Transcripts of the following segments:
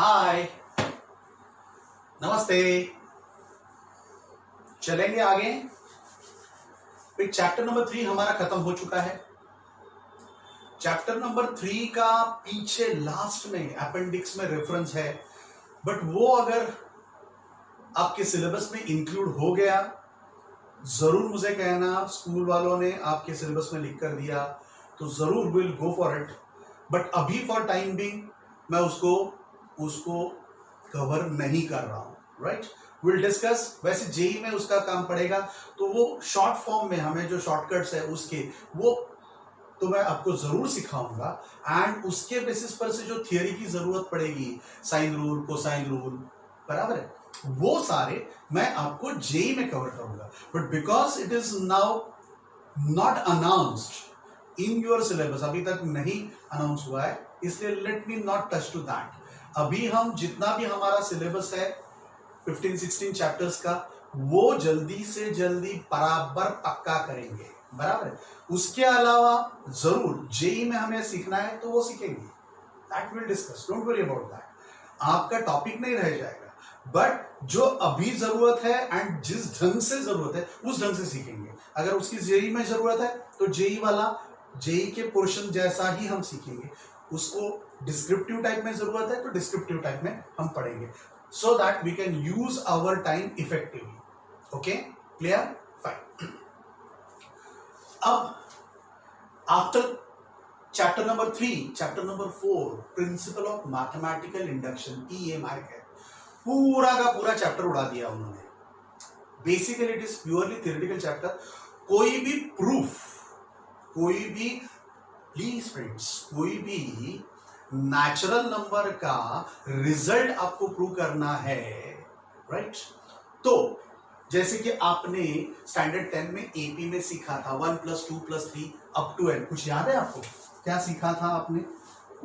हाय, नमस्ते। चलेंगे आगे। फिर चैप्टर नंबर 3 हमारा खत्म हो चुका है। चैप्टर नंबर 3 का पीछे लास्ट में अपेंडिक्स में रेफरेंस है, बट वो अगर आपके सिलेबस में इंक्लूड हो गया, जरूर मुझे कहना। स्कूल वालों ने आपके सिलेबस में लिख कर दिया तो जरूर will go for it, but अभी फॉर टाइम बिंग मैं उसको कवर नहीं कर रहा हूं। Right, will discuss. वैसे जेई में उसका काम पड़ेगा, तो वो शॉर्ट फॉर्म में हमें जो शॉर्टकट्स है उसके वो तो मैं आपको जरूर सिखाऊंगा, एंड उसके बेसिस पर से जो थियरी की जरूरत पड़ेगी, साइन रूल, कोसाइन रूल, बराबर है, वो सारे मैं आपको जेई में कवर करूंगा। But because it is now not announced in your syllabus, अभी तक नहीं अनाउंस हुआ है, इसलिए let me not touch to that. अभी हम जितना भी हमारा सिलेबस है 15-16 चैप्टर्स का, वो जल्दी से जल्दी बराबर पक्का करेंगे, बराबर है। उसके अलावा जरूर जेई में हमें सीखना है तो वो सीखेंगे, that will discuss, don't worry about that. आपका टॉपिक नहीं रह जाएगा, बट जो अभी जरूरत है एंड जिस ढंग से जरूरत है उस ढंग से सीखेंगे। अगर उसकी जेई में जरूरत है तो जेई के पोर्शन जैसा ही हम सीखेंगे। उसको डिस्क्रिप्टिव टाइप में जरूरत है तो डिस्क्रिप्टिव टाइप में हम पढ़ेंगे, so that we can use our time effectively. Okay, clear, fine. अब after chapter number 3, chapter number 4, principle of mathematical induction, PMI है, पूरा का पूरा चैप्टर उड़ा दिया उन्होंने। Basically it is purely theoretical chapter. कोई भी प्रूफ, कोई भी, प्लीज फ्रेंड्स, कोई भी नेचुरल नंबर का रिजल्ट आपको प्रूव करना है, राइट? तो जैसे कि आपने स्टैंडर्ड 10 में एपी में सीखा था 1 + 2 + 3 अप टू n, कुछ याद है आपको? क्या सीखा था आपने?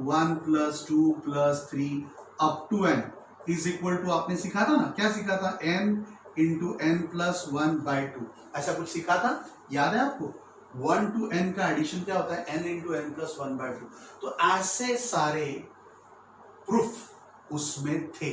1 + 2 + 3 up to n is equal to, आपने सीखा था ना, क्या सीखा था? n × n + 1/2, ऐसा कुछ सीखा था, याद है आपको? 1 to n का एडिशन क्या होता है? n × n + 1/2। तो ऐसे सारे प्रूफ उसमें थे,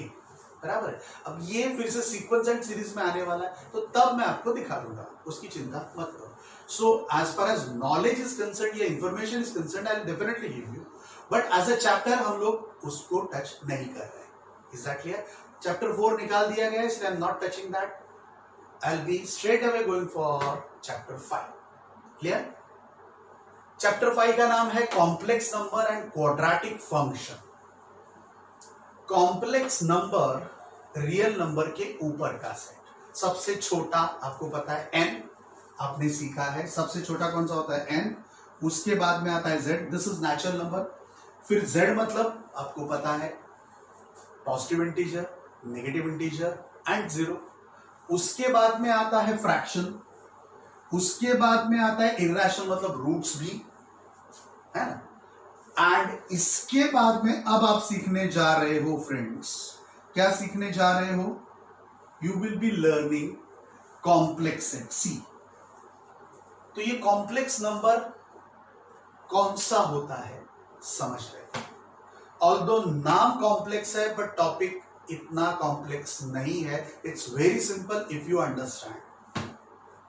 बराबर है। अब ये फिर से सीक्वेंस एंड सीरीज में आने वाला है, तो तब मैं आपको दिखा दूंगा, उसकी चिंता मत करो। So as far as knowledge is concern या information is concern, I will definitely give you, but as a chapter हम लोग उसको टच नहीं कर रहे हैं। Is that clear? चैप्टर 4 निकाल दिया गया, इसलिए I am not touching that. I will be straight away going for chapter 5। Clear? Chapter 5 का नाम है complex number and quadratic function. Complex number real number के ऊपर का सेट। सबसे छोटा आपको पता है n, आपने सीखा है सबसे छोटा कौन सा होता है? n। उसके बाद में आता है z, this is natural number. फिर z मतलब आपको पता है positive integer, negative integer and 0। उसके बाद में आता है फ्रैक्शन, उसके बाद में आता है इर्रेशनल मतलब रूट्स भी, है ना। एंड इसके बाद में अब आप सीखने जा रहे हो फ्रेंड्स, क्या सीखने जा रहे हो? You will be learning complex set, C. तो ये कॉम्प्लेक्स नंबर कौन सा होता है समझ रहे हो? ऑल्दो नाम कॉम्प्लेक्स है, बट टॉपिक इतना कॉम्प्लेक्स नहीं है। It's very simple if you understand,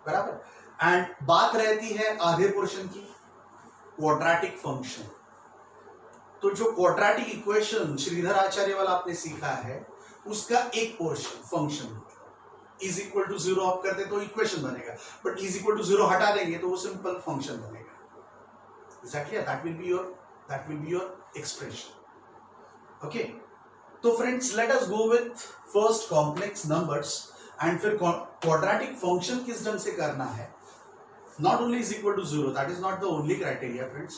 बराबर। एंड बात रहती है आधे पोर्शन की, क्वाड्रेटिक फंक्शन। तो जो क्वाड्रेटिक इक्वेशन श्रीधर आचार्य वाला आपने सीखा है, उसका एक portion function is equal to 0 आप करते तो इक्वेशन बनेगा, बट इज इक्वल टू 0 हटा देंगे तो वो सिंपल फंक्शन बनेगा। Exactly, that will be your expression. Okay, तो friends let us go with first complex numbers, and फिर क्वाड्रेटिक फंक्शन किस ढंग से करना है। Not only is equal to 0, that is not the only criteria, friends.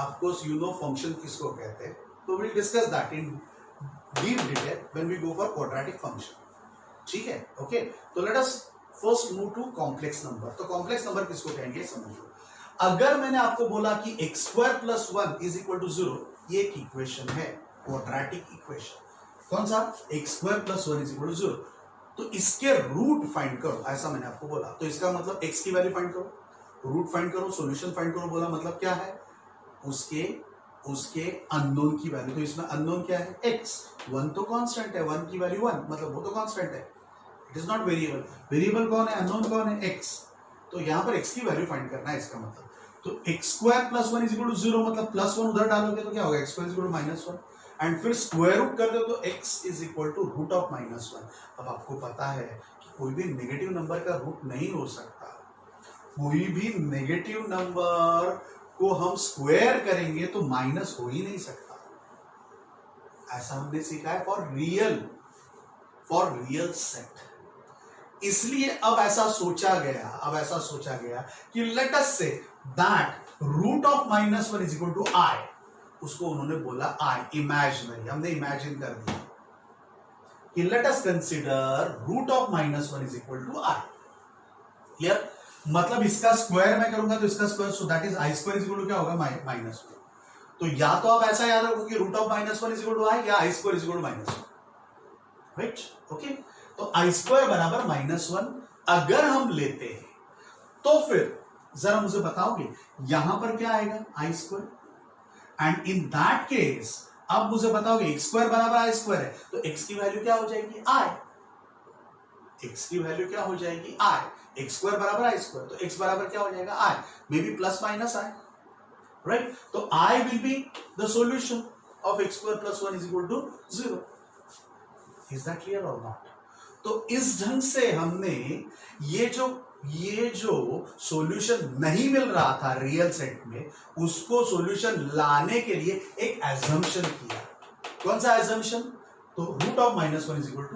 Of course, you know function किसको कहते हैं, तो we'll discuss that in deep detail when we go for quadratic function. ठीक है? Okay. तो let us first move to complex number. तो complex number किसको कहेंगे समझो। अगर मैंने आपको बोला कि x² + 1 is equal to 0, ये एक इक्वेशन है, क्वाड्रेटिक इक्वेशन। कौन सा? x² + 1 is equal to 0। तो इसके रूट फाइंड करो, ऐसा मैंने आपको बोला। तो इसका मतलब x की वैल्यू फाइंड करो, रूट फाइंड करो, सॉल्यूशन फाइंड करो। बोला मतलब क्या है? उसके अननोन की वैल्यू। तो इसमें अननोन क्या है? x। 1 तो कांस्टेंट है, 1 की वैल्यू 1, मतलब वो तो कांस्टेंट है, it is not variable. Variable कौन है? अननोन कौन है? x। तो यहां पर x की वैल्यू फाइंड करना है इसका मतलब। तो x square plus 1 is equal to 0, मतलब प्लस 1 उधर डालोगे तो क्या होगा? x square is equal to minus 1, and फिर स्क्वायर रूट कर दो तो x is equal to root of minus 1। अब आपको पता है कि कोई भी नेगेटिव नंबर का रूट नहीं हो सकता। कोई भी नेगेटिव नंबर को हम स्क्वायर करेंगे तो माइनस हो ही नहीं सकता। ऐसा हमने सीखा है फॉर रियल सेट। इसलिए अब ऐसा सोचा गया कि let us say that root of minus 1 is equal to I. उसको उन्होंने बोला आई, इमेजिनरी, हमने इमेजिन कर दिया कि let us consider root of minus 1 is equal to i. Clear? मतलब इसका स्क्वायर मैं करूंगा तो इसका square, so that is i square is equal to क्या होगा? माइनस 1। तो या तो आप ऐसा याद रखो कि root of minus 1 is equal to I, या I square is equal to minus 1, right? Okay, तो आई स्क्वायर बराबर माइनस 1 अगर हम लेते हैं तो फिर जरा मुझे बताओगे यहां पर क्या आएगा? I square. And in that case अब मुझे बताओगे एक्स स्क्वायर बराबर आई स्क्वायर है, तो एक्स की वैल्यू क्या हो जाएगी? आई। एक्स की वैल्यू क्या हो जाएगी? आई। एक्स स्क्वायर बराबर आई स्क्वायर, तो एक्स बराबर क्या हो जाएगा? I, may be plus minus I, right? तो I will be the solution of X square plus 1 is equal to 0। Is that clear or not? तो इस ढंग से हमने ये जो सॉल्यूशन नहीं मिल रहा था रियल सेट में, उसको सॉल्यूशन लाने के लिए एक एजम्पशन किया। कौन सा एजम्पशन? तो root of minus 1 is equal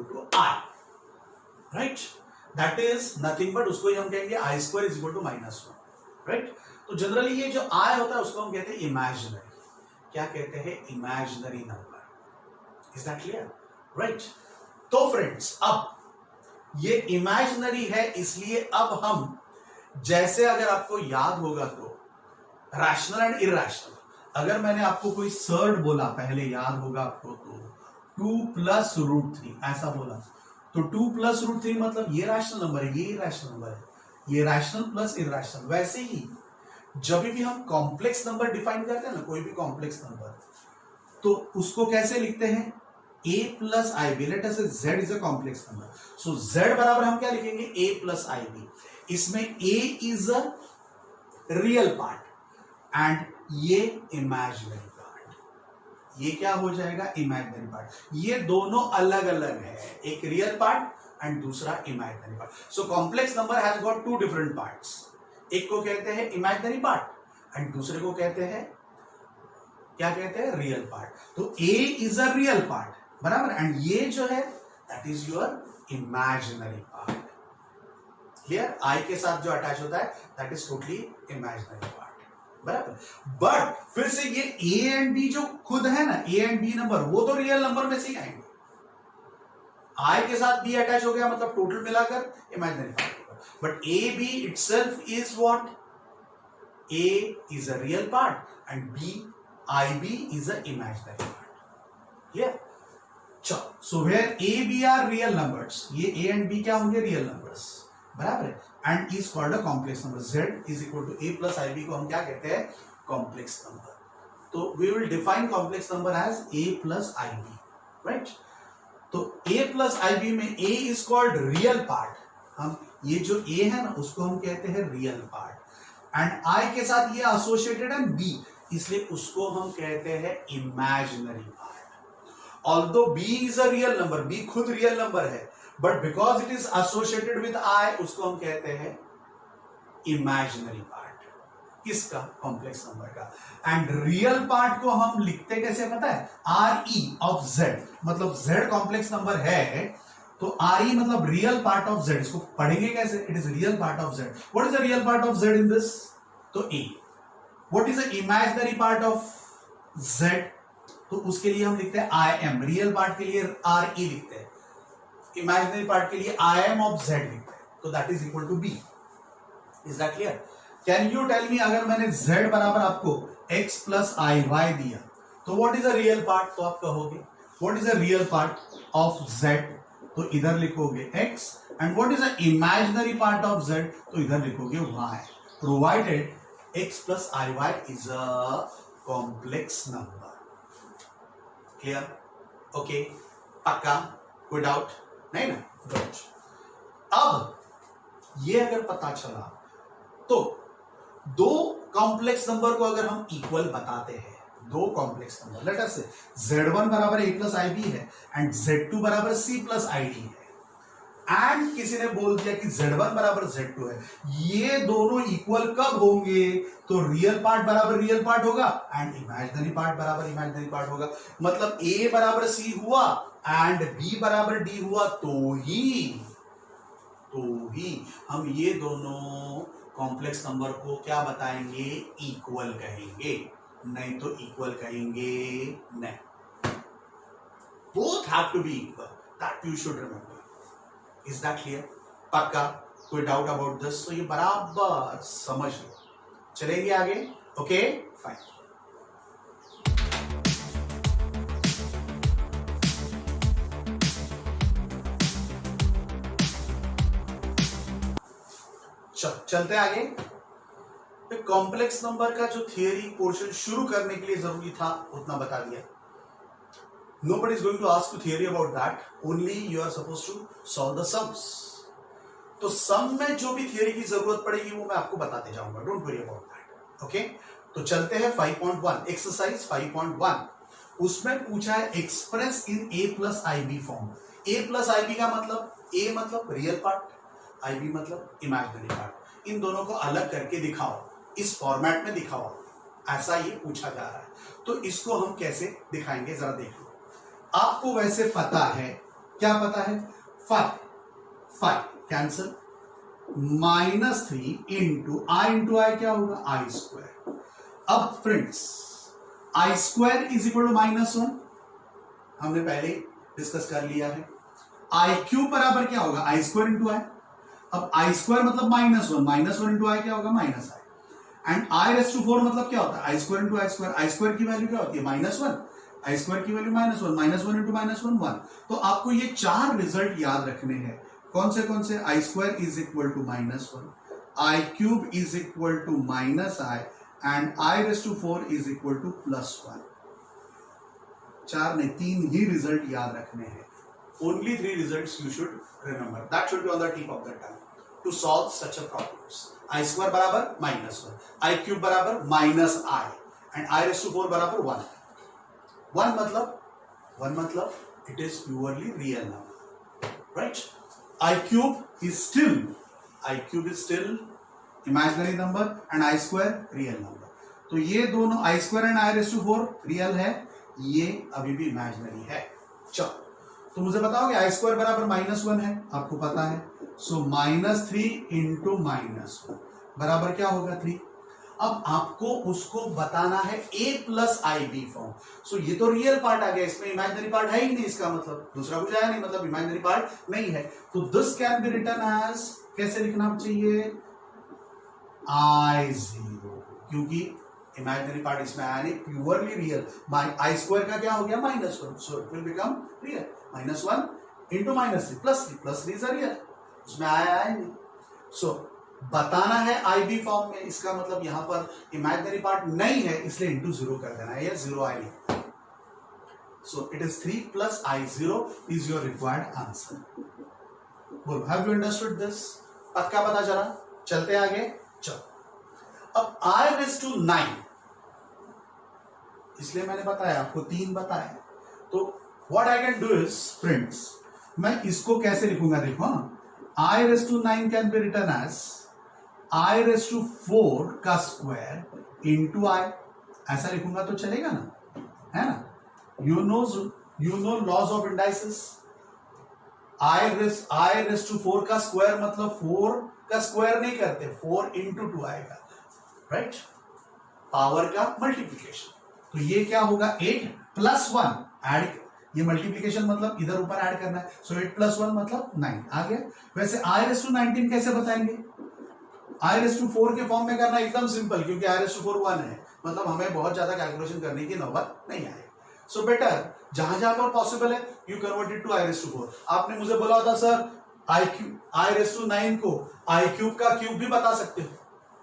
to I, right? That is nothing but, उसको ही हम कहेंगे I square is equal to minus 1, right? तो जनरली ये जो आई होता है उसको हम कहते हैं इमेजिनरी। क्या कहते हैं? Imaginary number. Is that clear? Right? तो फ्रेंड्स, अब ये इमेजिनरी है, इसलिए अब हम, जैसे अगर आपको याद होगा तो रैशनल एंड इरैशनल, अगर मैंने आपको कोई सर्ड बोला पहले, याद होगा आपको, तो 2 प्लस रूट 3 ऐसा बोला, तो 2 प्लस रूट 3 मतलब ये रैशनल नंबर है, ये इरैशनल नंबर है, ये रैशनल प्लस इरैशनल। वैसे ही जब भी हम कॉम्प्लेक्स नंबर डिफाइन करते हैं ना, कोई भी कॉम्प्लेक्स नंबर, तो उसको कैसे लिखते हैं? a plus i b. Let us say z is a complex number, so z बराबर हम क्या लिखेंगे? a plus i b. इसमें a is a real part and ये इमेजिनरी पार्ट। ये क्या हो जाएगा? Imaginary part. ये दोनों अलग अलग है, एक रियल पार्ट एंड दूसरा imaginary part. So complex number has got 2 different parts. एक को कहते हैं इमेजिनरी पार्ट एंड दूसरे को कहते हैं, क्या कहते हैं? Real part. तो a is a real part, बराबर, एंड ये जो है that is your imaginary part. Clear? I के साथ जो अटैच होता है that is totally imaginary part, बराबर। बट फिर से ये a एंड b जो खुद है ना, a एंड b नंबर, वो तो रियल नंबर में से ही आएंगे। आई के साथ b अटैच हो गया मतलब टोटल मिलाकर इमेजिनरी पार्ट होगा। But a b itself is what? a is a real part and b ib is an imaginary part. Clear? चलो, so where a b are real numbers, ये a and b क्या होंगे? real numbers, बराबर है, and is called a complex number. z is equal to a plus ib को हम क्या कहते हैं? complex number. तो we will define complex number as a plus ib, right? तो a plus ib में a is called real part. हम ये जो a है ना उसको हम कहते हैं real part, and I के साथ ये associated है b, इसलिए उसको हम कहते हैं imaginary part. Although b is a real number, b खुद रियल नंबर है, but because it is associated with i, उसको हम कहते हैं इमेजिनरी पार्ट। किसका? कॉम्प्लेक्स नंबर का। एंड रियल पार्ट को हम लिखते कैसे पता है? re ऑफ z, मतलब z कॉम्प्लेक्स नंबर है तो re मतलब रियल पार्ट ऑफ z। इसको पढ़ेंगे कैसे? It is real part of z। What is the real part of z in this? तो a। What is the imaginary part of z? तो उसके लिए हम लिखते हैं I am। रियल पार्ट के लिए RE लिखते हैं, इमेजिनरी पार्ट के लिए I am of z लिखते हैं, तो that is equal to b। Is that clear? Can you tell me, अगर मैंने z बराबर आपको x प्लस आई वाई दिया, तो what is a real part? तो आप कहोगे what is a real part of z? तो इधर लिखोगे x, and what is a imaginary part of z? तो इधर लिखोगे y, provided x plus iy is a complex number. Clear? Okay, पक्का? कोई डाउट नहीं ना? गुड. अब ये अगर पता चला तो दो कॉम्प्लेक्स नंबर को अगर हम इक्वल बताते हैं, दो कॉम्प्लेक्स नंबर, लेट अस से z1 बराबर a प्लस ib है एंड z2 बराबर c प्लस id है, एंड किसी ने बोल दिया कि z1 बराबर z2 है, ये दोनों इक्वल कब होंगे? तो रियल पार्ट बराबर रियल पार्ट होगा एंड इमेजिनरी पार्ट बराबर इमेजिनरी पार्ट होगा. मतलब a बराबर c हुआ एंड b बराबर d हुआ तो ही हम ये दोनों कॉम्प्लेक्स नंबर को क्या बताएंगे? इक्वल कहेंगे, नहीं तो इक्वल कहेंगे नहीं. Both have to be equal, that you should remember. Is that clear? पक्का? कोई डाउट अबाउट दिस? तो ये बराबर समझ लो. चलेंगे आगे. Okay fine. चलते आगे. कॉम्प्लेक्स नंबर का जो थियरी पोर्शन शुरू करने के लिए जरूरी था उतना बता दिया. Nobody is going to ask you theory about that. Only you are supposed to solve the sums. तो सम में जो भी थियरी की जरूरत पड़ेगी वो मैं आपको बताते जाऊंगा. Don't worry about that. Okay, तो चलते हैं 5.1 एक्सरसाइज 5.1. उसमें पूछा है express in a plus IB form. a plus IB का मतलब, a मतलब रियल पार्ट, IB मतलब इमेजिनरी पार्ट. इन दोनों को अलग करके दिखाओ, इस फॉर्मेट में दिखाओ, ऐसा ये पूछा जा रहा है. तो इसको हम कैसे दिखाएंगे जरा देख लो. आपको वैसे पता है, क्या पता है? 5 कैंसल, -3 इंटू आई क्या होगा? I square. अब friends i square is equal to -1 हमने पहले डिस्कस कर लिया है. आई क्यूब बराबर क्या होगा? आई स्क्वायर इंटू आई. अब आई स्क्वायर मतलब -1 इंटू आई क्या होगा? -i. एंड i⁴ मतलब क्या होता है? आई स्क्वायर इंटू आई स्क्वायर. आई स्क्वायर की वैल्यू क्या होती है? -1. आई स्क्वायर की वैल्यू -1 इंटू -1 तो आपको ये चार रिजल्ट याद रखने हैं. कौन से? I square is equal to -1, I cube is equal to -i and i⁴ is equal to +1. चार नहीं, तीन ही रिजल्ट याद रखने हैं. Only 3 results you should remember. That should be on the tip of the tongue to solve such a problems. I square बराबर -1, I cube बराबर -i and i⁴ बराबर 1. 1 मतलब it is purely real number, right? I cube is still imaginary number and I square real number. तो ये दोनों I square and i⁴ real है, ये अभी भी imaginary है. चलो, तो मुझे बताओगे आई स्क्वायर बराबर -1 है, आपको पता है. सो -3 इंटू -1 बराबर क्या होगा? 3. अब आपको उसको बताना है a प्लस IB फॉर्म. सो ये तो रियल पार्ट आ गया, इसमें इमेजिनरी पार्ट है ही नहीं. इसका मतलब दूसरा कुछ आया नहीं, मतलब इमेजिनरी पार्ट नहीं है. तो this can be written as, कैसे लिखना चाहिए? I0, क्योंकि इमेजिनरी पार्ट इसमें आया नहीं, प्योरली रियल. आई स्क्वायर का क्या हो गया? -1, so it will become real. -1 into -3 +3 is real, उसमें आया है नहीं. सो बताना है IB फॉर्म में, इसका मतलब यहां पर इमेजिनरी पार्ट नहीं है, इसलिए इंटू 0 कर देना है, या 0 I. So it is 3 + I0 is your required answer. बोलो, हैव यू अंडरस्टूड दिस? पक्का पता चला? चलते आगे. चलो, अब i⁹ इसलिए मैंने बताया आपको, 3 बताया. तो what I can do is, friends, मैं इसको कैसे लिखूंगा? देखो, i⁹ can be written as i⁴ का स्क्वायर इंटू i. ऐसा लिखूंगा तो चलेगा ना, है ना? you know laws of indices. i⁴ का स्क्वायर मतलब 4 का स्क्वायर नहीं करते, 4 इंटू 2 आएगा, राइट? पावर का मल्टीप्लीकेशन. तो ये क्या होगा? 8 + 1 ऐड, ये मल्टीप्लीकेशन मतलब इधर ऊपर ऐड करना है. सो 8 + 1 मतलब 9 आ गया. वैसे i⁻⁹ कैसे बताएंगे? i⁴ के फॉर्म में करना एकदम सिंपल, क्योंकि i⁴ 1 है, मतलब हमें बहुत ज्यादा कैलकुलेशन करने की नौबत नहीं आएगी. सो बेटर जहां जहां पर पॉसिबल है you convert it to i⁴. आपने मुझे बोला था सर i⁻⁹ को i³ का क्यूब भी बता सकते हो,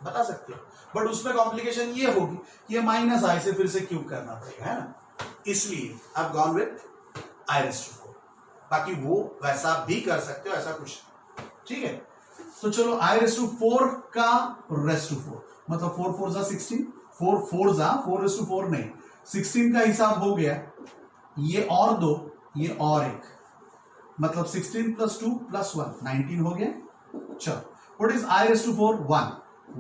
बता सकते हो, बट उसमें कॉम्प्लिकेशन ये होगी कि ये माइनस आई से फिर से क्यूब करना पड़ेगा, है ना, इसलिए अब गॉन विथ i⁴। बाकी वो वैसा भी कर सकते हो, ऐसा कुछ नहीं, ठीक है। तो चलो i⁴ का r⁴ मतलब 4 4 जा 16, 4 4 जा 4 नहीं, 16 का हिसाब हो गया, ये और दो, ये और एक, मतलब 16 + 2 + 1 19 हो गया। चलो व्हाट इज i⁴ 1,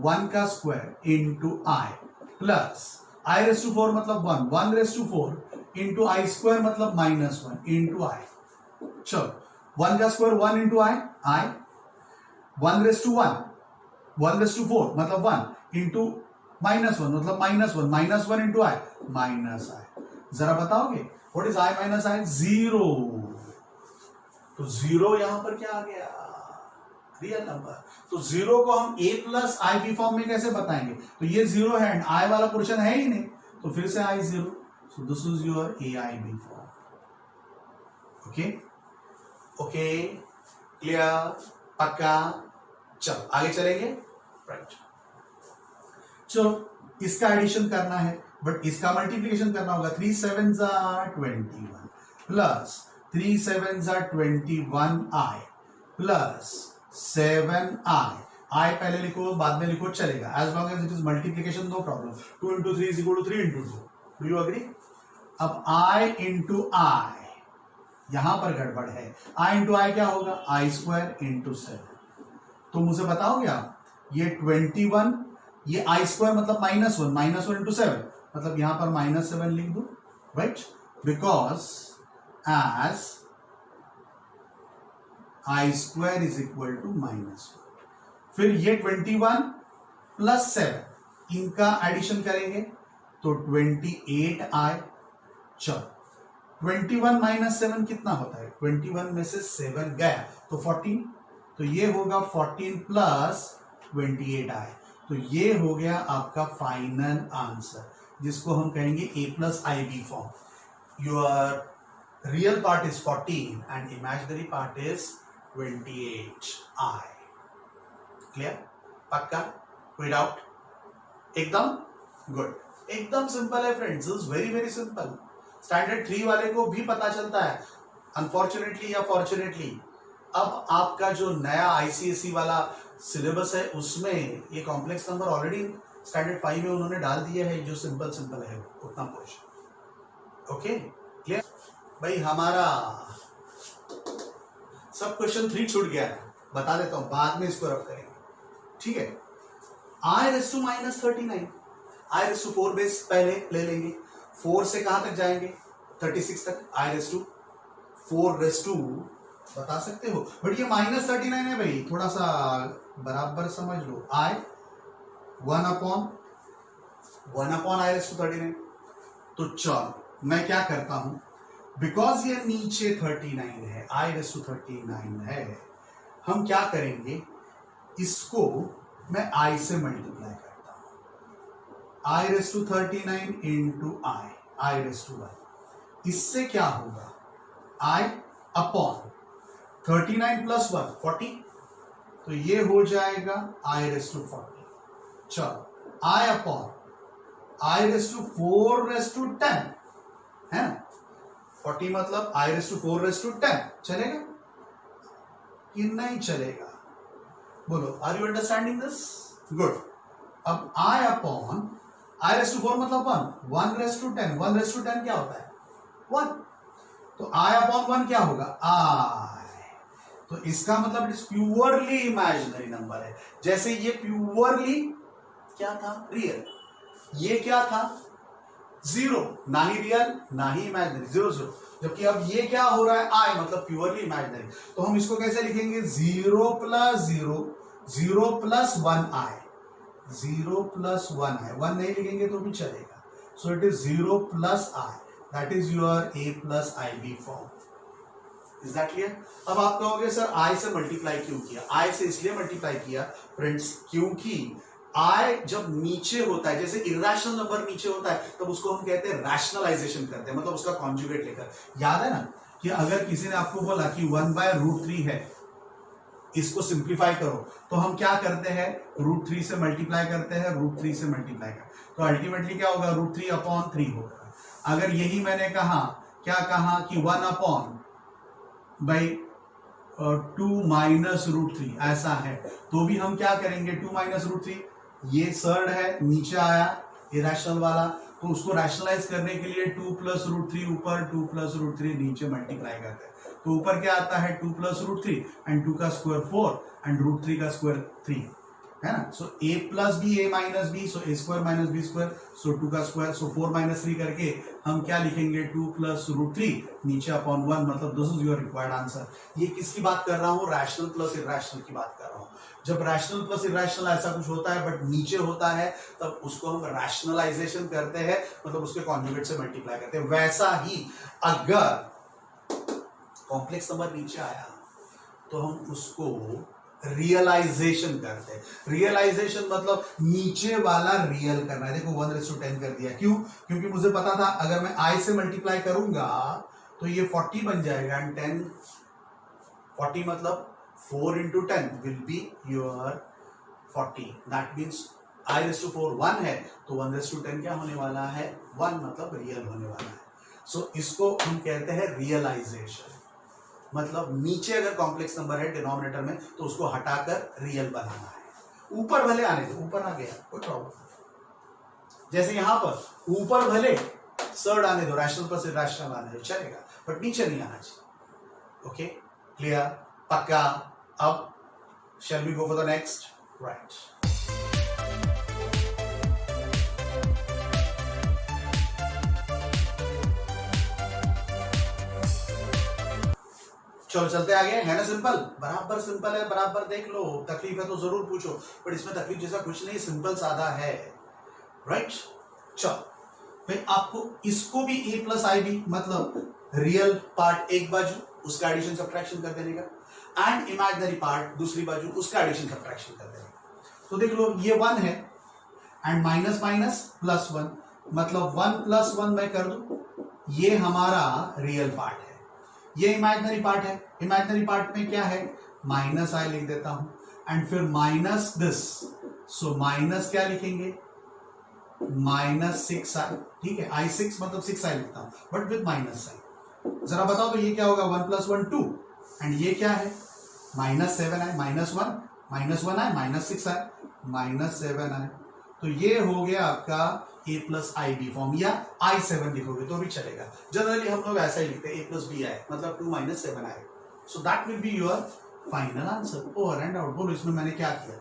1 का स्क्वायर इंटू आई प्लस i⁴ मतलब 1, 1⁴ इंटू i² मतलब -1 इंटू आई। चलो 1 का स्क्वायर 1 इंटू आई, 1⁴ मतलब 1 इंटू -1 मतलब -1, -1 इंटू आई -i। जरा बताओगे व्हाट इज i - i? 0। तो 0 यहां पर क्या आ गया, रियल नंबर। तो 0 को हम a + i फॉर्म में कैसे बताएंगे, तो ये 0 है एंड i वाला पोर्शन है ही नहीं, तो फिर से i0। So this is your aib form. Okay clear, पक्का। चलो आगे चलेंगे, राइट। चलो इसका एडिशन करना है, बट इसका मल्टीप्लिकेशन करना होगा। 3 7 = 21 plus 3 7 = 21i plus 7i। i पहले लिखो बाद में लिखो चलेगा, as long as it is multiplication no problem. 2 × 3 = 3 × 2। Do you agree? अब i × i यहां पर गड़बड़ है। i × i क्या होगा, i² × 7। तो मुझे बताओगे आप, ये 21, ये i² मतलब -1, -1 × 7 मतलब यहां पर -7 लिख दो, राइट, बिकॉज एज i² = -1। फिर ये 21 + 7 इनका एडिशन करेंगे तो 28i। चलो 21 - 7 कितना होता है, 21 में से 7 गया तो 14, तो ये होगा 14 + 28i। तो ये हो गया आपका फाइनल आंसर, जिसको हम कहेंगे a + ib form. Your real part is 14 and imaginary part is 28i। Clear, पक्का, कोई डाउट? एकदम गुड, एकदम सिंपल है friends, is very very simple. Standard 3 वाले को भी पता चलता है, अनफॉर्चुनेटली या फॉर्चुनेटली अब आपका जो नया आईसीएसई वाला सिलेबस है उसमें ये कॉम्प्लेक्स नंबर ऑलरेडी स्टैंडर्ड 5 में उन्होंने डाल दिया है, जो सिंपल सिंपल है उतना पोर्शन। ओके क्लियर भाई, हमारा सब क्वेश्चन 3 छूट गया है, बता देता हूं, बाद में इसको रब करेंगे, ठीक है। i⁻39, i⁴ बेस पहले ले लेंगे, 4 से कहां तक जाएंगे, 36 तक, i⁴ बता सकते हो, बट ये -39 है भाई, थोड़ा सा बराबर समझ लो। i 1/i⁴39। तो चलो मैं क्या करता हूं, बिकॉज ये नीचे 39 है, i⁴39 है, हम क्या करेंगे, इसको मैं i से मल्टीप्लाई करता हूं, i⁴39 × i⁴1। इससे क्या होगा, i/39 + 1 40, तो ये हो जाएगा i⁴40। चलो i/i⁴10 है ना, 40 मतलब i⁴10 चलेगा कि नहीं चलेगा, बोलो, are you understanding this? Good. अब i/i⁴ मतलब 1 1/10 क्या होता है, 1, तो i/1 क्या होगा, i। तो इसका मतलब it is purely imaginary number है, जैसे ये प्योरली क्या था, रियल, ये क्या था, 0, ना ही रियल ना ही इमेजिनरी, 0 0, जबकि अब ये क्या हो रहा है, i मतलब प्योरली इमेजिनरी। तो हम इसको कैसे लिखेंगे, 0 + 0, 0 + 1i, 0 + 1i, 1 नहीं लिखेंगे तो भी चलेगा, सो it is 0 + i, that is your a + ib form. Is that clear? अब आप कहोगे सर i से मल्टीप्लाई क्यों किया, i से इसलिए मल्टीप्लाई किया फ्रेंड्स क्योंकि i जब नीचे होता है, जैसे इरेशनल नंबर नीचे होता है, तब उसको हम कहते हैं रैशनलाइजेशन करते हैं, मतलब उसका कॉन्जुगेट लेकर। याद है ना कि अगर किसी ने आपको बोला कि 1/√3 है, इसको सिंप्लीफाई करो तो हम क्या करते हैं, √3 से मल्टीप्लाई करते हैं, √3 से मल्टीप्लाई करते हैं, तो अल्टीमेटली क्या होगा, √3/3 होगा। अगर यही मैंने कहा, क्या कहा कि 1/2 माइनस √3 ऐसा है, तो भी हम क्या करेंगे, 2 माइनस √3, ये सर्ड है नीचे आया इरेशनल वाला, तो उसको रैशनलाइज करने के लिए 2 प्लस √3 ऊपर, 2 प्लस √3 नीचे मल्टीप्लाई करते हैं, तो ऊपर क्या आता है 2 प्लस √3 एंड 2 का स्क्वायर 4 एंड √3 का स्क्वायर 3 है ना। So a plus B a minus B, so a square minus B square, so 2 का स्क्वायर, सो 4 माइनस 3 करके हम क्या लिखेंगे, 2 प्लस √3 नीचे अपॉन 1, मतलब this is your required answer. ये किसकी बात कर रहा हूँ, रैशनल प्लस इरेशनल की बात कर रहा हूँ। जब रैशनल प्लस इरेशनल ऐसा कुछ होता है बट नीचे होता है, तब उसको हम रैशनलाइजेशन करते हैं, मतलब उसके कॉन्जुगेट से मल्टीप्लाई करते हैं। वैसा ही अगर कॉम्प्लेक्स नंबर नीचे आया तो हम उसको रियलाइजेशन करते हैं। रियलाइजेशन मतलब नीचे वाला रियल करना है। देखो 1:10 कर दिया, क्यों, क्योंकि मुझे पता था अगर मैं i से मल्टीप्लाई करूंगा तो ये 40 बन जाएगा एंड 10 40 मतलब 4 into 10 will be your 40, that means i⁴ 1 है तो 1:10 क्या होने वाला है, 1, मतलब रियल होने वाला है। सो इसको हम कहते हैं रियलाइजेशन, मतलब नीचे अगर कॉम्प्लेक्स नंबर है डिनोमिनेटर में तो उसको हटाकर रियल बनाना है। ऊपर भले आने दो, ऊपर आ गया कोई प्रॉब्लम, जैसे यहां पर ऊपर भले सर्ड आने दो, रैशनल प्लस इरेशनल आने दो चलेगा, बट नीचे नहीं आना चाहिए। ओके, क्लियर, पक्का। अब shall we go for the next, right? चलो चलते आगे, है ना सिंपल, बराबर सिंपल है, बराबर देख लो, तकलीफ है तो जरूर पूछो, बट इसमें तकलीफ जैसा कुछ नहीं, सिंपल सादा है, राइट। चलो फिर आपको इसको भी a प्लस आई बी, मतलब रियल पार्ट एक बाजू उसका एडिशन सब्ट्रैक्शन कर देने का, एंड इमेजिनरी पार्ट दूसरी बाजू उसका एडिशन सब्ट्रैक्शन कर देने का। तो देख लो ये 1 है एंड माइनस माइनस प्लस 1, मतलब 1 + 1 मैं कर दूं, ये हमारा रियल पार्ट है, ये इमेजिनरी पार्ट है। इमेजिनरी पार्ट में क्या है, माइनस आई लिख देता हूं एंड फिर माइनस दिस, सो माइनस क्या लिखेंगे, -6i, ठीक है, i6 मतलब 6i लिखता हूं बट विद माइनस साइन। जरा बताओ तो ये क्या होगा, 1 + 1 2 एंड ये क्या है, -7i, -1 -6i, -7i, तो ये हो गया आपका a plus i b form, या i7 लिखोगे तो भी चलेगा। जनरली हम लोग ऐसा ही लिखते हैं, a प्लस बी आई मतलब 2 - 7i, so that will be your final answer. Over and out. बोलो इसमें मैंने क्या किया,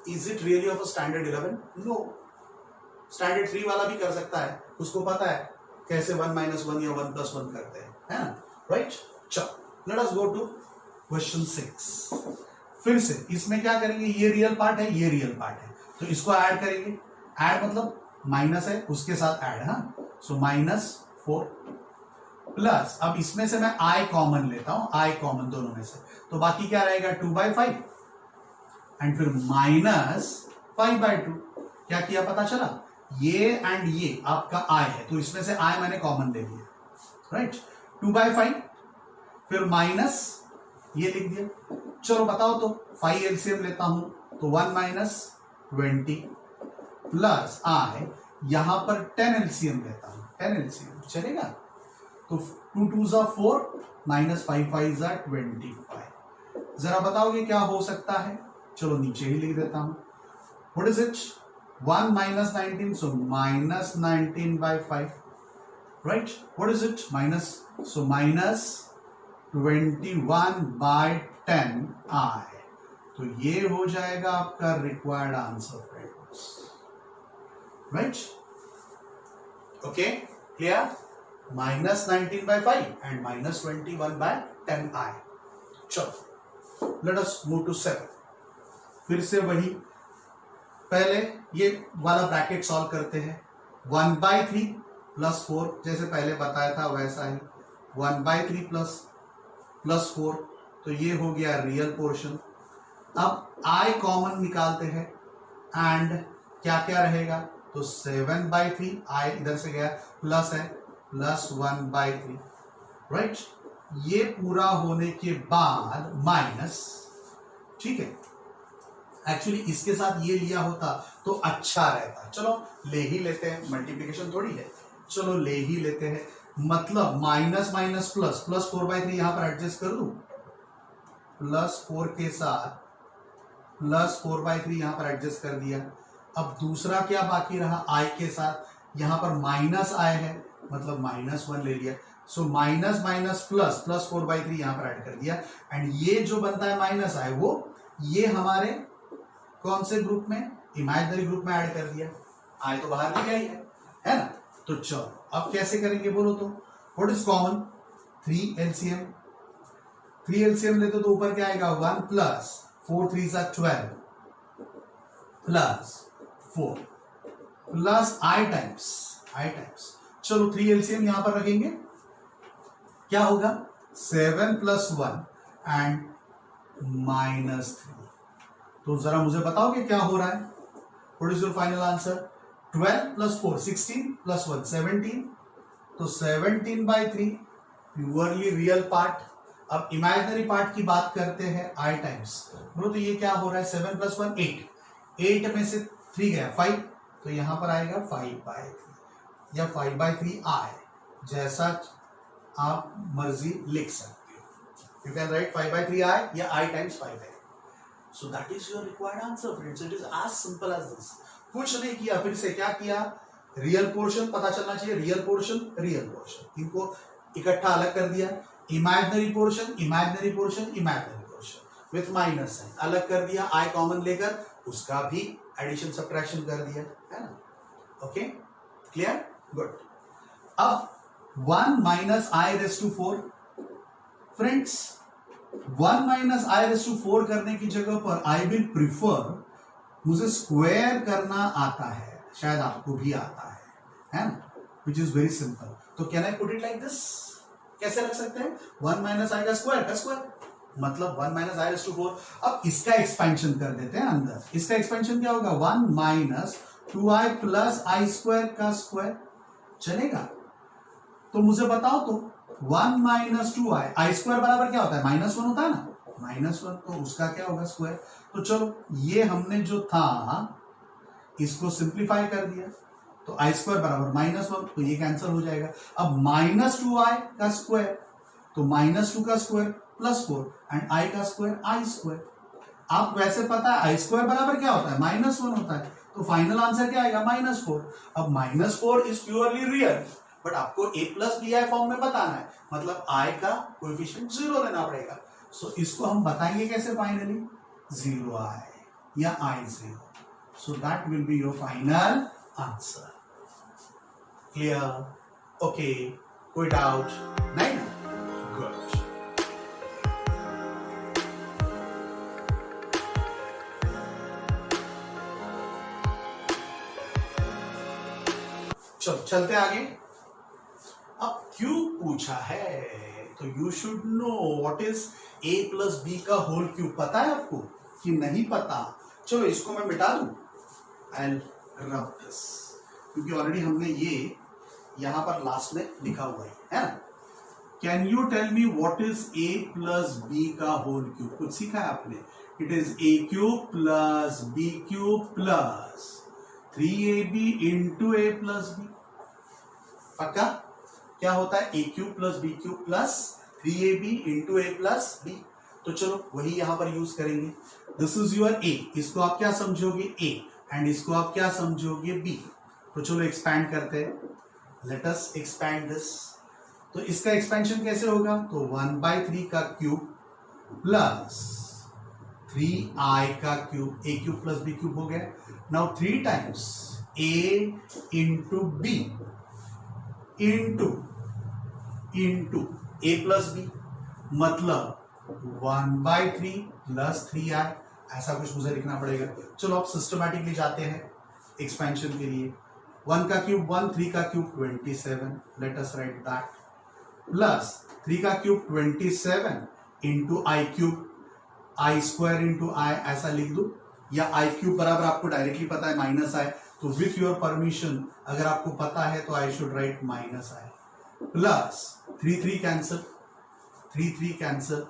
is it really of a standard 11? No, standard 3 वाला भी कर सकता है, उसको पता है कैसे 1 - 1 या 1 + 1 करते हैं, है ना, राइट। चलो let us go to question 6। फिर से इसमें क्या करेंगे, ये रियल पार्ट है, ये रियल पार्ट है, तो इसको ऐड करेंगे। ऐड मतलब माइनस है उसके साथ ऐड, हाँ, सो -4 प्लस, अब इसमें से मैं i कॉमन लेता हूं, i कॉमन दोनों में से, तो बाकी क्या रहेगा 2/5 एंड फिर -5/2। क्या किया पता चला, ये एंड ये आपका i है तो इसमें से i मैंने कॉमन ले लिया, राइट। 2/5 फिर माइनस ये लिख दिया। चलो बताओ तो 5 एलसीएम लेता हूं तो 1 - 20 प्लस i, यहां पर 10 एलसीएम लेता हूं, 10 एलसीएम चलेगा, तो 2 × 2 = 4 -5 × 5 = 25। जरा बताओगे क्या हो सकता है, चलो नीचे ही लिख देता हूं, what is it, 1 - 19, so -19/5, right? What is it? Minus, so -21/10i, तो ये हो जाएगा आपका required answer friends, right. Okay, clear, -19/5 and -21/10i। चलो लेट अस मूव टू 7। फिर से वही, पहले ये वाला ब्रैकेट सॉल्व करते हैं। 1/3 + 4 जैसे पहले बताया था वैसा ही, 1/3 + 4, तो ये हो गया रियल पोर्शन। अब i कॉमन निकालते हैं एंड क्या क्या रहेगा, तो 7/3, i इधर से गया, प्लस है, +1/3, राइट। ये पूरा होने के बाद माइनस ठीक है, एक्चुअली इसके साथ ये लिया होता तो अच्छा रहता। चलो ले ही लेते हैं, मल्टीप्लीकेशन थोड़ी है, चलो ले ही लेते हैं। मतलब माइनस माइनस प्लस, प्लस 4/3 यहां पर एडजस्ट कर दूं, प्लस 4 के साथ प्लस 4/3 यहां पर एडजस्ट कर दिया। अब दूसरा क्या बाकी रहा, आई के साथ, यहां पर माइनस आई है मतलब -1 ले लिया। So minus minus plus, plus 4/3 यहां पर ऐड कर दिया। एंड ये जो बनता है माइनस आई, वो ये हमारे कौन से ग्रुप में, इमेजिनरी ग्रुप में ऐड कर दिया। आई तो बाहर ले आई है ना। तो चलो अब कैसे करेंगे बोलो तो, what is common, 3 LCM, 3 LCM लेते तो ऊपर क्या आएगा 1 प्लस 4 3 12 प्लस 4 प्लस आई टाइम्स, चलो 3 LCM यहां पर रखेंगे, क्या होगा 7 प्लस 1 एंड -3। तो जरा मुझे बताओगे क्या हो रहा है, what is your final answer, 12 plus 4 16 plus 1 17, तो 17/3 प्योरली रियल पार्ट। अब इमेजिनरी पार्ट की बात करते हैं आई टाइम्स, बोलो तो ये क्या हो रहा है 7 प्लस 1 8, 8 में से 3 गया 5, तो यहां पर आएगा 5/3 या 5/3 आए, जैसा आप मर्जी लिख सकते हो। यू कैन राइट 5/3 आए या आई टाइम्स 5 है। So that is your required answer friends, it is as simple as this. कुछ नहीं किया, फिर से क्या किया, रियल पोर्शन पता चलना चाहिए, रियल पोर्शन इनको इकट्ठा अलग कर दिया, imaginary portion with minus sign अलग कर दिया, आई कॉमन लेकर उसका भी एडिशन सब्ट्रैक्शन कर दिया, है ना। Okay clear, good. अब 1 minus i raise to 4, friends 1 minus i raise to 4 करने की जगह पर आई विल प्रिफर, मुझे स्क्वायर करना आता है, शायद आपको भी आता है ना, विच इज वेरी सिंपल। तो can I put it like this, कैसे रख सकते हैं 1 माइनस आई का स्क्वायर मतलब 1 माइनस आई रेस टू 4। अब इसका एक्सपेंशन कर देते हैं अंदर, इसका एक्सपेंशन क्या होगा 1 माइनस 2i प्लस आई स्क्वायर का स्क्वायर, चलेगा। तो मुझे बताओ तो 1 माइनस 2i, आई स्क्वायर बराबर क्या होता है -1 होता है ना, -1, तो उसका क्या होगा स्क्वायर। तो चलो ये हमने जो था इसको सिंप्लीफाई कर दिया, तो आई स्क्वायर बराबर -1, तो ये कैंसिल हो जाएगा। अब -2i का स्क्वायर, तो -2 का स्क्वायर प्लस 4 एंड i का स्क्वायर आई स्क्वायर। आप वैसे पता है आई स्क्वायर बराबर क्या होता है -1 होता है, तो फाइनल आंसर क्या आएगा -4। अब -4 इज प्योरली रियल, बट आपको a plus b i form में बताना है, मतलब i का कोएफिशिएंट 0 लेना पड़ेगा। सो इसको हम बताएंगे कैसे, फाइनली 0i या i0, so that will be your final answer. Clear, okay, कोई डाउट नहीं ना, गुड। चलो चलते आगे। अब क्यूब पूछा है तो you should know what is a plus b का होल क्यूब, पता है आपको कि नहीं पता। चलो इसको मैं मिटा दूं, आई रब दिस, क्योंकि ऑलरेडी हमने ये यहां पर लास्ट में लिखा हुआ है ना। Can you tell me what is a plus b का होल क्यूब, कुछ सीखा है आपने, it is a cube plus b cube plus 3ab into a plus b. पक्का क्या होता है a cube plus b cube plus 3ab into a plus b। तो चलो वही यहां पर यूज करेंगे। दिस इज योर a, इसको आप क्या समझोगे a एंड इसको आप क्या समझोगे b। तो चलो एक्सपैंड करते हैं, लेट अस एक्सपैंड दिस। तो इसका एक्सपेंशन कैसे होगा, तो 1/3 का क्यूब प्लस 3i का cube, a cube plus b cube हो गया। Now 3 times a into b into a plus b, मतलब 1/3 प्लस 3i, ऐसा कुछ मुझे लिखना पड़ेगा। चलो आप सिस्टमैटिकली जाते हैं एक्सपेंशन के लिए। 1 का क्यूब 1, 3 का cube 27, let us right that, plus 3 का क्यूब 27 इंटू आई क्यूब, आई स्क्वायर इंटू आई, ऐसा लिख दू, या आई क्यूब बराबर आपको डायरेक्टली पता है -i, तो विथ योर परमिशन अगर आपको पता है तो I should write -i, plus 3 cancel, 3 cancel,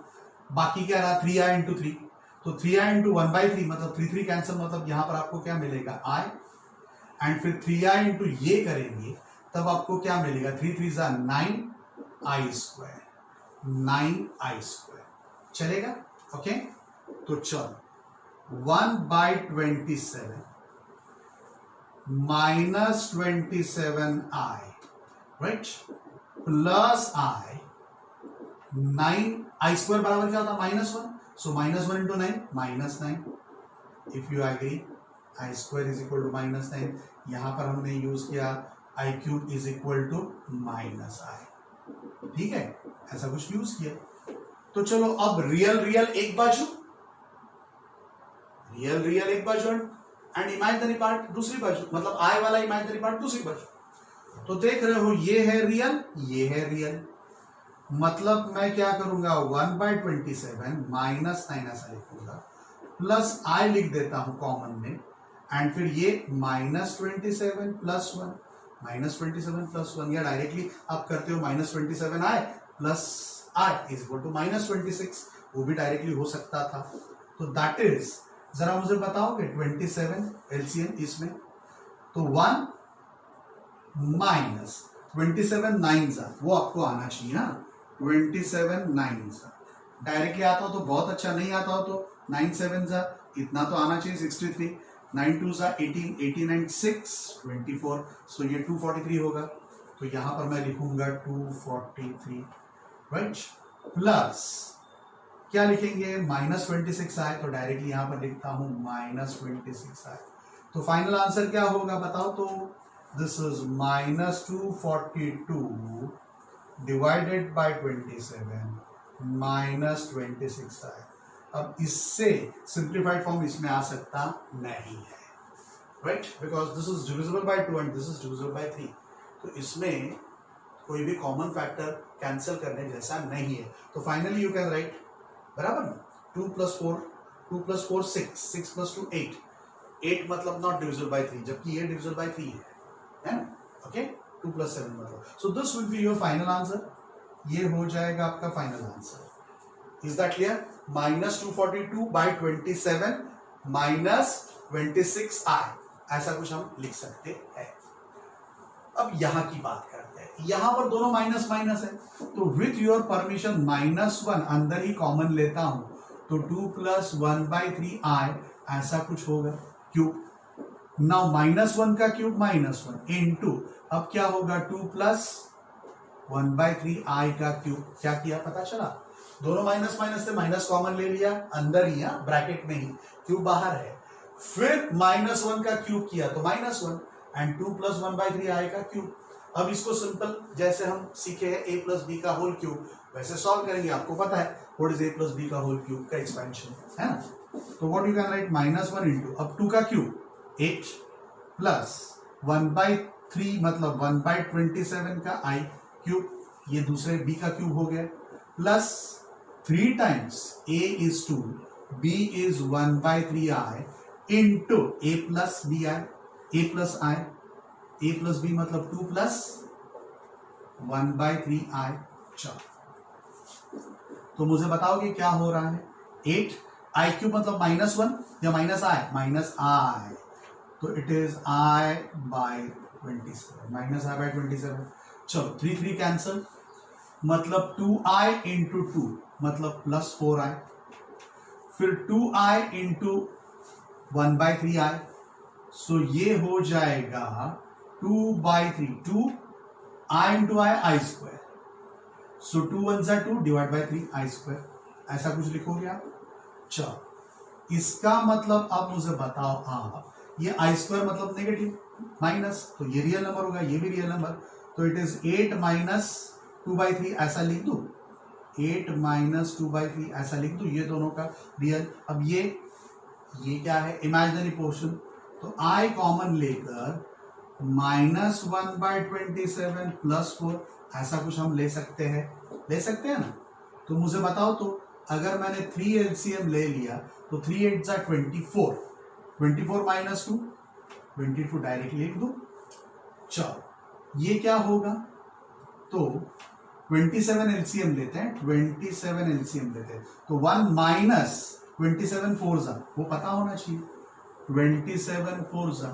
बाकी क्या रहा 3i इंटू 3, तो 3i इंटू 1/3 मतलब 3 कैंसिल, मतलब यहां पर आपको क्या मिलेगा i, एंड फिर 3i इंटू ये करेंगे तब आपको क्या मिलेगा 3 3 जा 9i स्क्वायर, 9i स्क्वायर चलेगा। ओके तो चलो 1/27 minus 27i right plus i, 9i square बराबर क्या होता है -1, so -1 into 9 -9, if you agree i square is equal to -9, यहां पर हमने यूज किया i cube is equal to -i, ठीक है, ऐसा कुछ यूज किया। तो चलो अब रियल रियल एक बाजू, रियल रियल एक बाजू एंड इमेजिनरी पार्ट दूसरी बाजू, मतलब i वाला इमेजिनरी पार्ट दूसरी बाजू। तो देख रहे हो ये है रियल, ये है रियल, मतलब मैं क्या करूंगा 1/27 -9 ऐसा लिखूंगा, प्लस i लिख देता हूं कॉमन में, एंड फिर ये -27 प्लस 1, -27 प्लस 1, या डायरेक्टली आप करते हो -27i plus i is equal to -26, वो भी डायरेक्टली हो सकता था। तो दैट इज, जरा मुझे बताओगे 27 एलसीएम इसमें, तो 1 माइनस 27 9 वो आपको आना चाहिए ना, 27 9 डायरेक्टली आता हो तो बहुत अच्छा, नहीं आता हो तो 9 7 इतना तो आना चाहिए 63, 9 2 18, 18 and 6 24, सो ये 243 होगा। तो यहां पर मैं लिखूंगा 243 राइट, प्लस क्या लिखेंगे -26 आए तो डायरेक्टली यहां पर लिखता हूं -26 आए, तो फाइनल आंसर क्या होगा बताओ, तो दिस इज -242 डिवाइडेड बाय 27 -26 आए। अब इससे सिंप्लीफाइड फॉर्म इसमें आ सकता नहीं है right, because this is divisible by 2 and this is divisible by 3, तो इसमें कोई भी कॉमन फैक्टर कैंसिल करने जैसा नहीं है। तो फाइनली यू कैन राइट बराबर 2 + 4 2 + 4 6 6 + 2 8 8 मतलब नॉट डिविजिबल बाय 3, जबकि ये डिविजिबल बाय 3 है ना। ओके 2 + 7 मतलब, so this will be your final answer, ये हो जाएगा आपका final answer. Is that clear? -242 by 27 -26i, ऐसा कुछ हम लिख सकते हैं। अब यहां की बात करते हैं, यहां पर दोनों माइनस माइनस है, तो विथ योर परमिशन -1 अंदर ही कॉमन लेता हूं, तो 2 + 1/3i ऐसा कुछ होगा क्यूब। नाउ -1 का क्यूब -1 इनटू, अब क्या होगा 2 + 1/3i का क्यूब। क्या किया पता चला, दोनों माइनस माइनस से माइनस कॉमन ले लिया, अंदर ही ब्रैकेट में ही, क्यूब बाहर है, फिर -1 का क्यूब किया तो -1 एंड 2 + 1/3i का क्यूब। अब इसको सिंपल जैसे हम सीखे हैं a + b का होल क्यूब, वैसे सॉल्व करेंगे। आपको पता है व्हाट इज a + b का होल क्यूब का एक्सपेंशन, है ना। तो what you can write -1 into, अब 2 का क्यूब 8 प्लस 1/3 मतलब 1/27 का i क्यूब, ये दूसरे b का क्यूब हो गया, plus 3 times a is 2 b is 1/3i into a plus bi, a plus i, a plus b मतलब 2 plus 1/3i। चलो तो मुझे बताओगे क्या हो रहा है, 8 i क्यूब मतलब -1 या -i, तो इट इज i/27 चलो 3 3 कैंसल, मतलब 2i इंटू 2 मतलब +4i, फिर 2i इंटू 1/3i, सो ये हो जाएगा 2/3, 2i into i square, so 2 1 2 divide by 3 i square, ऐसा कुछ लिखोगे आप। चलो इसका मतलब अब मुझे बताओ आप, ये i स्क्वायर मतलब नेगेटिव माइनस, तो ये रियल नंबर होगा, ये भी रियल नंबर, तो इट इज 8 - 2/3 ऐसा लिख दो, 8 - 2/3 ऐसा लिख दो, ये दोनों का रियल। अब ये क्या है इमेजिनरी पोर्शन, तो i कॉमन लेकर -1/27 +4 ऐसा कुछ हम ले सकते हैं ना। तो मुझे बताओ, तो अगर मैंने 3 एलसीएम ले लिया तो 3 8 जा 24, 24 - 2 22 डायरेक्ट लिख दो। चलो ये क्या होगा, तो 27 एलसीएम लेते हैं, 27 एलसीएम लेते हैं, तो 1 - 27 4 जा, वो पता होना चाहिए। 27 4 जा,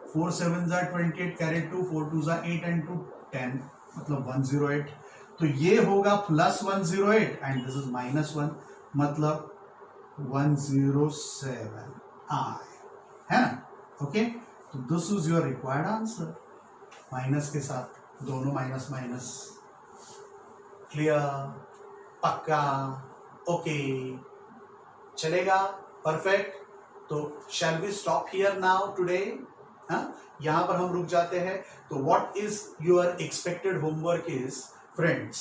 4 7 जा 28, कैरी 2, 4 2 जा 8 एंड 2 10, मतलब 108। तो ये होगा प्लस 108 एंड दिस इज -1, मतलब 107 आई, है ना? ओके, तो this is your required answer, minus के साथ, दोनों माइनस माइनस। क्लियर? पक्का? ओके, चलेगा? परफेक्ट। तो shall we stop here now today? यहां पर हम रुक जाते हैं। तो what is your expected homework is friends,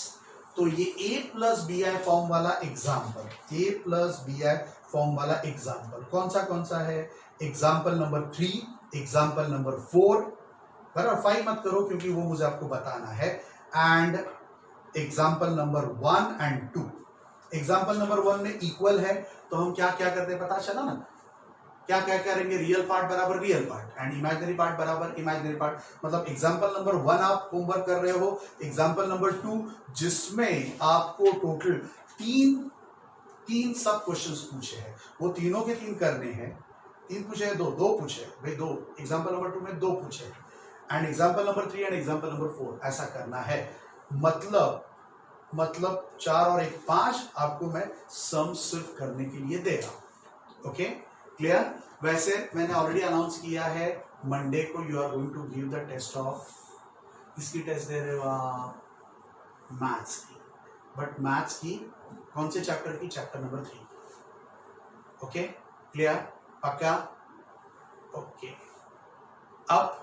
तो ये A+BI फॉर्म वाला एग्जाम्पल, A+BI फॉर्म वाला एग्जाम्पल कौन सा है? एग्जाम्पल नंबर 3, एग्जाम्पल नंबर 4, बराबर 5 मत करो क्योंकि वो मुझे आपको बताना है, and example number 1 and 2। Example number 1 में इक्वल है, तो हम क्या क्या करते हैं पता चला ना? क्या क्या करेंगे? रियल पार्ट बराबर real part and imaginary part बराबर इमेजिनरी पार्ट। मतलब एग्जाम्पल नंबर 1 आप होमवर्क कर रहे हो, एग्जाम्पल नंबर 2 जिसमें आपको टोटल तीन सब क्वेश्चंस पूछे हैं, वो तीनों के 3 करने हैं। 3 पूछे हैं, दो पूछे भाई, 2 एग्जाम्पल नंबर 2 में 2 पूछे, and example number 3 and example number 4 ऐसा करना है। मतलब 4 और 1 5 आपको मैं सम सिर्फ करने के लिए दे रहा हूं। Okay, clear? वैसे मैंने ऑलरेडी अनाउंस किया है, मंडे को you are going to give the test of, किसकी टेस्ट दे रहे हो आप? मैथ्स की। बट मैथ्स की कौन से चैप्टर की? Chapter number 3। Okay, clear? पक्का? ओके, अब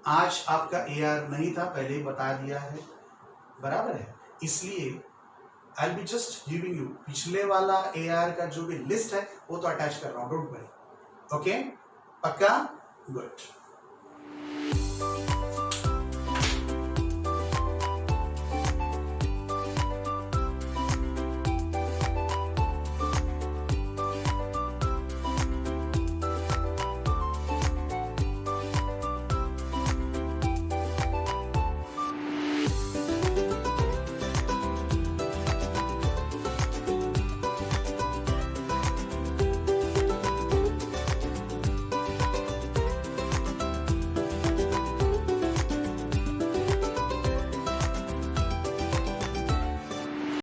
आज आपका AR नहीं था, पहले ही बता दिया है, बराबर है, इसलिए आई will be just giving you पिछले वाला AR का जो भी लिस्ट है वो तो अटैच कर रहा हूं, डोंट वरी। ओके, पक्का? गुड।